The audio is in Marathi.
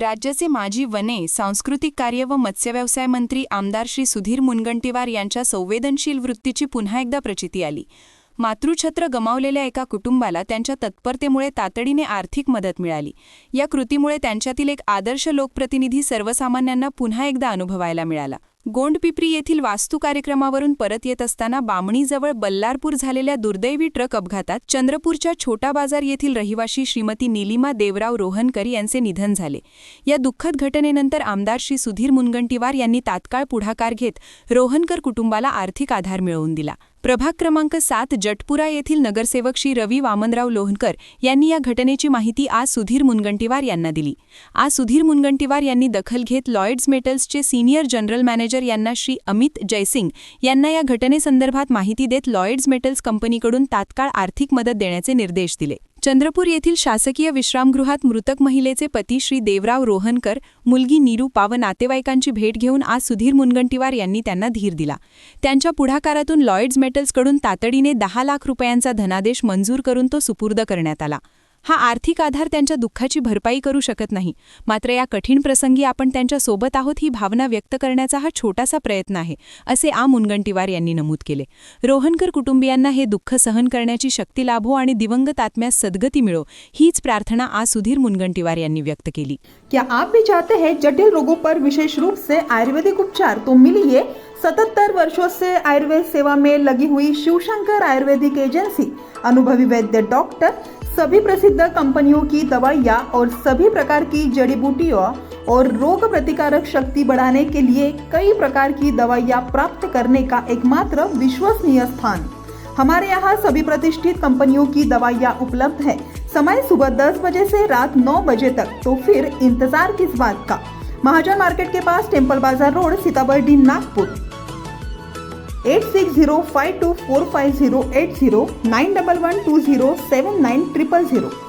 राज्याचे माजी वने, सांस्कृतिक कार्य व मत्स्यव्यवसाय मंत्री आमदार श्री सुधीर मुनगंटीवार यांच्या संवेदनशील वृत्तीची पुन्हा एकदा प्रचिती आली. मातृछत्र गमावलेल्या एका कुटुंबाला त्यांच्या तत्परतेमुळे तातडीने आर्थिक मदत मिळाली. या कृतीमुळे त्यांच्यातील एक आदर्श लोकप्रतिनिधी सर्वसामान्यांना पुन्हा एकदा अनुभवायला मिळाला. गोंडपिपरी येथील वास्तू कार्यक्रमावरून परत येत असताना बामणीजवळ बल्लारपूर झालेल्या दुर्दैवी ट्रक अपघातात चंद्रपूरच्या छोटा बाजार येथील रहिवाशी श्रीमती नीलिमा देवराव रोहनकर यांचे निधन झाले. या दुःखद घटनेनंतर आमदार श्री सुधीर मुनगंटीवार यांनी तात्काळ पुढाकार घेत रोहनकर कुटुंबाला आर्थिक आधार मिळवून दिला. प्रभाग क्रमांक 7 जटपुरा येथील नगरसेवक श्री रवी वामनराव लोहनकर यांनी या घटनेची माहिती आज सुधीर मुनगंटीवार यांना दिली. आज सुधीर मुनगंटीवार यांनी दखल घेत लॉयड्स मेटल्सचे सिनियर जनरल मॅनेजर यांना श्री अमित जयसिंग यांना या घटनेसंदर्भात माहिती देत लॉयड्स मेटल्स कंपनीकडून तात्काळ आर्थिक मदत देण्याचे निर्देश दिले. चंद्रपूर येथील शासकीय विश्रामगृहात मृतक महिलेचे पती श्री देवराव रोहनकर, मुलगी निरूपा व नातेवाईकांची भेट घेऊन आज सुधीर मुनगंटीवार यांनी त्यांना धीर दिला. त्यांच्या पुढाकारातून लॉयड्स मेटल्सकडून तातडीने 10 लाख रुपयांचा धनादेश मंजूर करून तो सुपूर्द करण्यात आला. हा आर्थिक आधार त्यांच्या दुःखाची भरपाई करू शकत नाही, मात्र या कठीण प्रसंगी आपण त्यांच्या सोबत आहोत ही भावना व्यक्त करण्याचा हा छोटासा प्रयत्न आहे, असे मुनगंटीवार यांनी नमूद केले. रोहनकर कुटुंबियांना हे दुःख सहन करण्याची शक्ती लाभो आणि दिवंगत आत्म्यास सद्गती मिळो, हीच प्रार्थना आज सुधीर मुनगंटीवार यांनी व्यक्त केली. क्या आप भी चाहते हैं जटिल रोगों पर विशेष रूप से आयुर्वेदिक उपचार? तो मिलिए 77 वर्षों से आयुर्वेद सेवा में लगी हुई शिवशंकर आयुर्वेदिक एजेंसी. अनुभवी वैद्य डॉक्टर, सभी प्रसिद्ध कंपनियों की दवाइयाँ और सभी प्रकार की जड़ी बूटियों और रोग प्रतिकारक शक्ति बढ़ाने के लिए कई प्रकार की दवाइयाँ प्राप्त करने का एकमात्र विश्वसनीय स्थान. हमारे यहाँ सभी प्रतिष्ठित कंपनियों की दवाइयाँ उपलब्ध है. समय सुबह 10 बजे से रात 9 बजे तक. तो फिर इंतजार किस बात का? महाजन मार्केट के पास टेम्पल बाजार रोड, सीताबर्डी, नागपुर. 8605245080 9112079000.